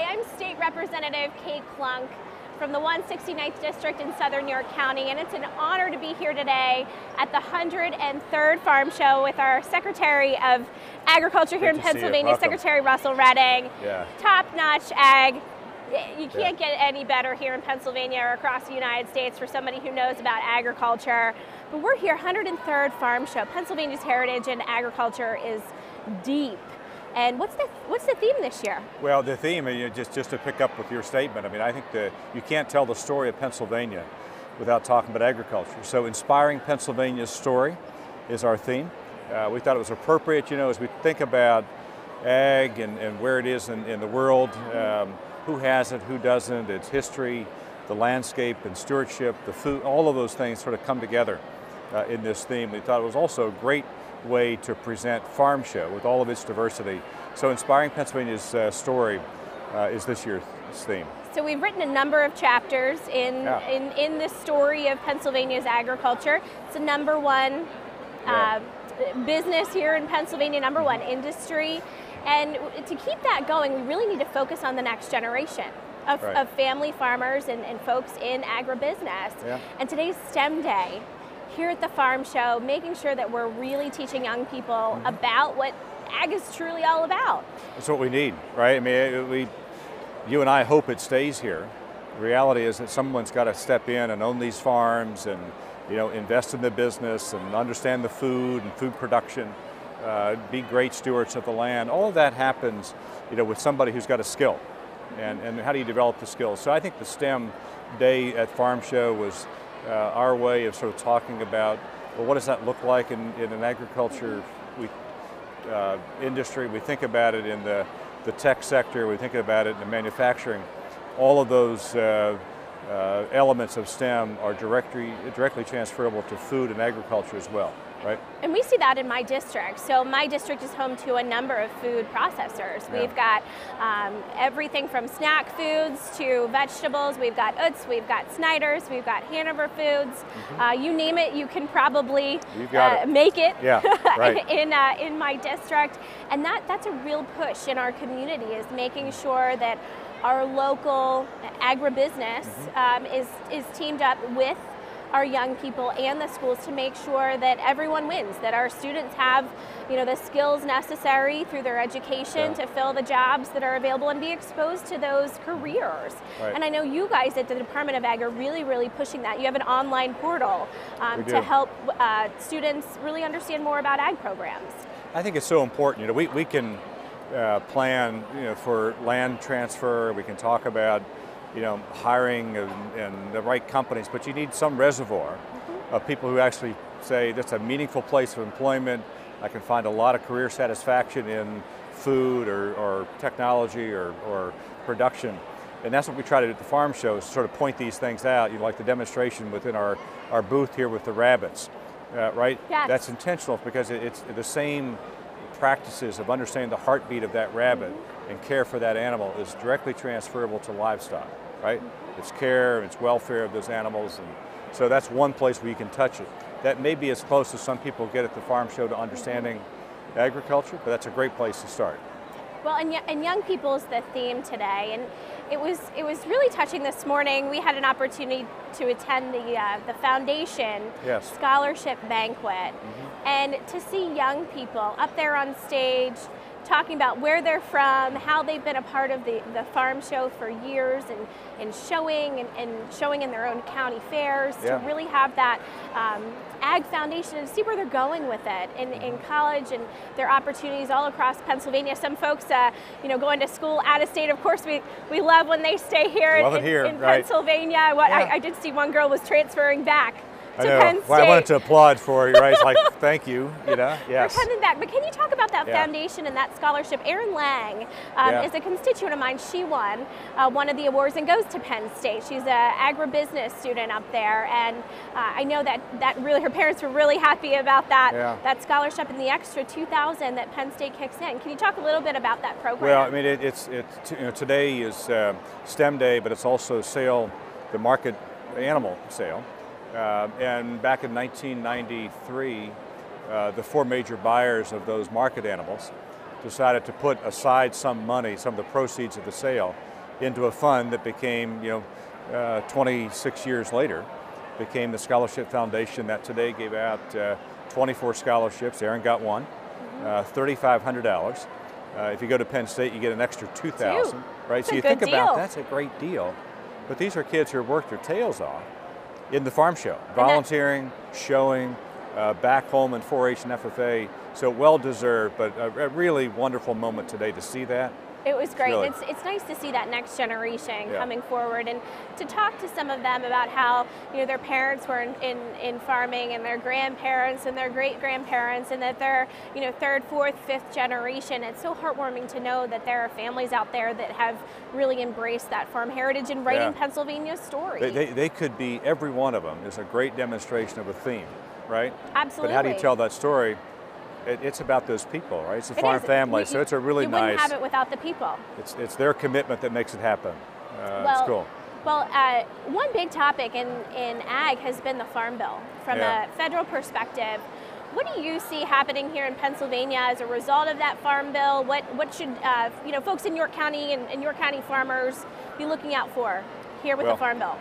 I'm State Representative Kate Klunk from the 169th District in Southern New York County, and it's an honor to be here today at the 103rd Farm Show with our Secretary of Agriculture here in Pennsylvania, Secretary Russell Redding. Yeah. Top-notch ag. You can't get any better here in Pennsylvania or across the United States for somebody who knows about agriculture. But we're here, 103rd Farm Show. Pennsylvania's heritage in agriculture is deep. And what's the theme this year? Well, the theme, just to pick up with your statement, I mean, I think that you can't tell the story of Pennsylvania without talking about agriculture. So inspiring Pennsylvania's story is our theme. We thought it was appropriate, as we think about ag and where it is in the world, who has it, who doesn't, its history, the landscape and stewardship, the food, all of those things sort of come together in this theme. We thought it was also a great way to present Farm Show with all of its diversity. So inspiring Pennsylvania's story is this year's theme. So we've written a number of chapters in the story of Pennsylvania's agriculture. It's the #1 business here in Pennsylvania, #1 industry. And to keep that going, we really need to focus on the next generation of family farmers and folks in agribusiness. Yeah. And today's STEM Day here at the Farm Show, making sure that we're really teaching young people about what ag is truly all about. That's what we need, right? I mean, you and I hope it stays here. The reality is that someone's got to step in and own these farms and invest in the business and understand the food and food production, be great stewards of the land. All of that happens with somebody who's got a skill. And how do you develop the skills? So I think the STEM Day at Farm Show was our way of sort of talking about, well, what does that look like in an agriculture industry? We think about it in the tech sector, we think about it in the manufacturing. All of those elements of STEM are directly transferable to food and agriculture as well. Right. And we see that in my district. So my district is home to a number of food processors. Yeah. We've got everything from snack foods to vegetables. We've got Utz, we've got Snyder's, we've got Hanover Foods. You name it, you can probably make it in my district. And that's a real push in our community, is making sure that our local agribusiness is teamed up with our young people and the schools to make sure that everyone wins, that our students have the skills necessary through their education to fill the jobs that are available and be exposed to those careers. Right. And I know you guys at the Department of Ag are really, really pushing that. You have an online portal to help students really understand more about ag programs. I think it's so important. We can plan for land transfer, we can talk about hiring and the right companies, but you need some reservoir of people who actually say that's a meaningful place of employment. I can find a lot of career satisfaction in food or technology or production. And that's what we try to do at the Farm Show, is sort of point these things out, like the demonstration within our booth here with the rabbits, right? Yes. That's intentional because it's the same practices of understanding the heartbeat of that rabbit and care for that animal is directly transferable to livestock, right? It's care, it's welfare of those animals, and so that's one place where you can touch it. That may be as close as some people get at the Farm Show to understanding agriculture, but that's a great place to start. Well, and young people is the theme today, and it was really touching this morning. We had an opportunity to attend the foundation scholarship banquet, and to see young people up there on stage talking about where they're from, how they've been a part of the Farm Show for years, and showing in their own county fairs, to really have that ag foundation and see where they're going with it in college and their opportunities all across Pennsylvania. Some folks going to school out of state. Of course, we love when they stay here in Pennsylvania. I did see one girl was transferring back to Penn State. Well, I wanted to applaud for you, right? It's like, thank you, yes. For coming back. But can you talk about that foundation and that scholarship? Erin Lang is a constituent of mine. She won one of the awards and goes to Penn State. She's an agribusiness student up there, and I know that really her parents were really happy about that scholarship and the extra $2,000 that Penn State kicks in. Can you talk a little bit about that program? Well, I mean, today is STEM Day, but it's also the market animal sale. And back in 1993, the four major buyers of those market animals decided to put aside some money, some of the proceeds of the sale, into a fund that became, 26 years later, became the Scholarship Foundation that today gave out 24 scholarships. Aaron got one, $3,500. If you go to Penn State, you get an extra $2,000, right? So you think about that's a great deal. But these are kids who have worked their tails off in the farm show, volunteering, showing, back home in 4-H and FFA. So well deserved, but a really wonderful moment today to see that. It was great. It's nice to see that next generation coming forward, and to talk to some of them about how their parents were in farming, and their grandparents and their great grandparents, and that they're third, fourth, fifth generation. It's so heartwarming to know that there are families out there that have really embraced that farm heritage and writing Pennsylvania's story. They could be, every one of them is a great demonstration of a theme, right? Absolutely. But how do you tell that story? It's about those people, right? It's a farm family, so it's a really nice. You wouldn't have it without the people. It's their commitment that makes it happen. It's cool. Well, one big topic in ag has been the Farm Bill. From a federal perspective, what do you see happening here in Pennsylvania as a result of that Farm Bill? What should folks in York County and York County farmers be looking out for here with the Farm Bill?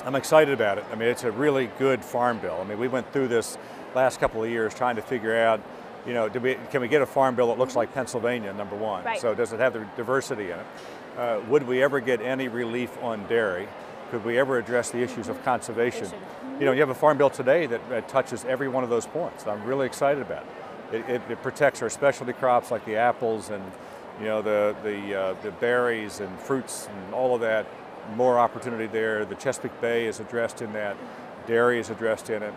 I'm excited about it. I mean, it's a really good Farm Bill. I mean, we went through this last couple of years trying to figure out, can we get a Farm Bill that looks like Pennsylvania, number one? Right. So does it have the diversity in it? Would we ever get any relief on dairy? Could we ever address the issues of conservation? You have a Farm Bill today that touches every one of those points. I'm really excited about it. It protects our specialty crops like the apples and the berries and fruits and all of that. More opportunity there. The Chesapeake Bay is addressed in that. Dairy is addressed in it.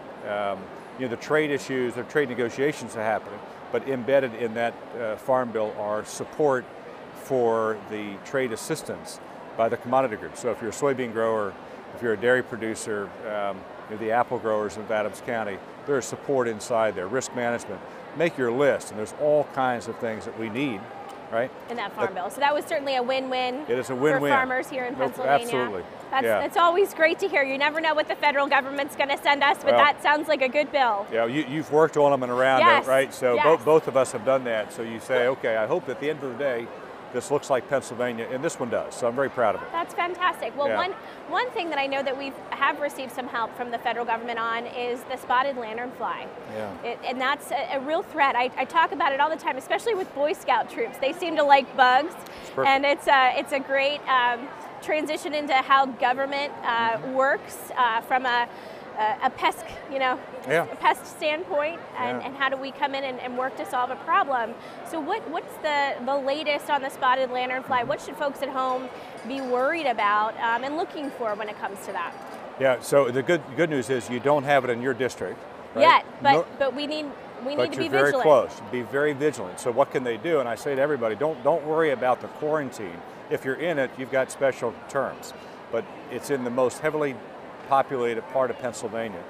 The trade issues, the trade negotiations are happening, but embedded in that Farm Bill are support for the trade assistance by the commodity group. So if you're a soybean grower, if you're a dairy producer, the apple growers of Adams County, there's support inside there, risk management. Make your list, and there's all kinds of things that we need, right? In that Farm Bill. So that was certainly a win-win. It is a win-win for farmers here in Pennsylvania. Absolutely. That's always great to hear. You never know what the federal government's going to send us, but that sounds like a good bill. Yeah, you've worked on them and around it, right? So both of us have done that. So you say, okay, I hope at the end of the day, this looks like Pennsylvania, and this one does. So I'm very proud of it. That's fantastic. Well, one thing that I know that we have received some help from the federal government on is the spotted lanternfly. Yeah. And that's a real threat. I talk about it all the time, especially with Boy Scout troops. They seem to like bugs, and it's a great transition into how government works from a pest, a pest standpoint, and how do we come in and work to solve a problem. So what's the latest on the spotted lanternfly? What should folks at home be worried about and looking for when it comes to that? Yeah, so the good news is you don't have it in your district. Right? Yet, but we need to be vigilant. But you're very close. Be very vigilant. So what can they do? And I say to everybody, don't worry about the quarantine. If you're in it, you've got special terms. But it's in the most heavily populated part of Pennsylvania.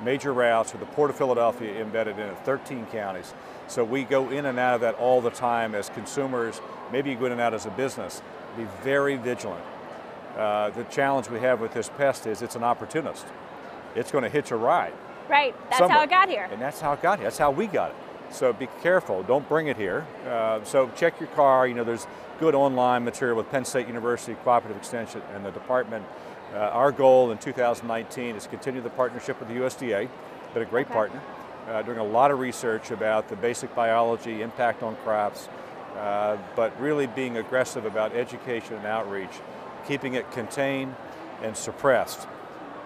Major routes with the Port of Philadelphia embedded in it, 13 counties. So we go in and out of that all the time as consumers. Maybe you go in and out as a business. Be very vigilant. The challenge we have with this pest is it's an opportunist. It's going to hitch a ride. Right, that's how it got here. And that's how it got here. That's how we got it. So be careful. Don't bring it here. So check your car. There's good online material with Penn State University Cooperative Extension and the department. Our goal in 2019 is to continue the partnership with the USDA. Been a great partner, doing a lot of research about the basic biology, impact on crops, but really being aggressive about education and outreach, keeping it contained and suppressed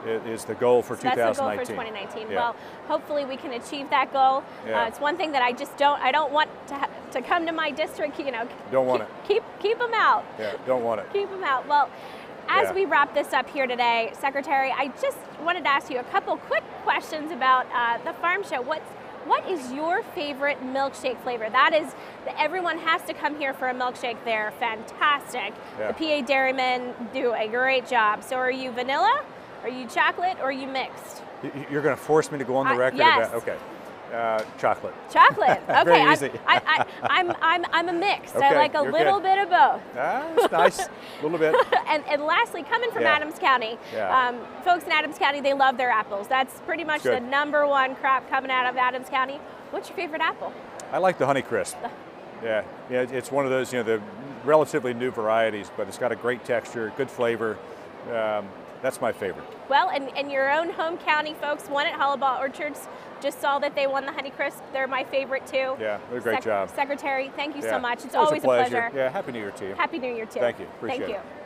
is the goal for 2019. That's the goal for 2019. Well, hopefully we can achieve that goal. It's one thing that I don't want to come to my district, Don't want it. Keep them out. Yeah, don't want it. Keep them out. Well, as we wrap this up here today, Secretary, I just wanted to ask you a couple quick questions about the farm show. What is your favorite milkshake flavor? That is, everyone has to come here for a milkshake. They're fantastic. The PA Dairymen do a great job. So are you vanilla? Are you chocolate, or are you mixed? You're going to force me to go on the record yes. about, okay. Chocolate. Chocolate. Okay. Very easy. I'm a mix. Okay, I like a little bit of both. That's nice. A little bit. And lastly, coming from Adams County, folks in Adams County, they love their apples. That's pretty much the #1 crop coming out of Adams County. What's your favorite apple? I like the Honeycrisp. Yeah, it's one of those. relatively new varieties, but it's got a great texture, good flavor. That's my favorite. Well, and your own home county folks won at Hollabaugh Orchards. Just saw that they won the Honeycrisp. They're my favorite too. Yeah, they're a great job. Secretary, thank you so much. It's always always a pleasure. Yeah, Happy New Year to you. Happy New Year too. Thank you. Appreciate it. Thank you.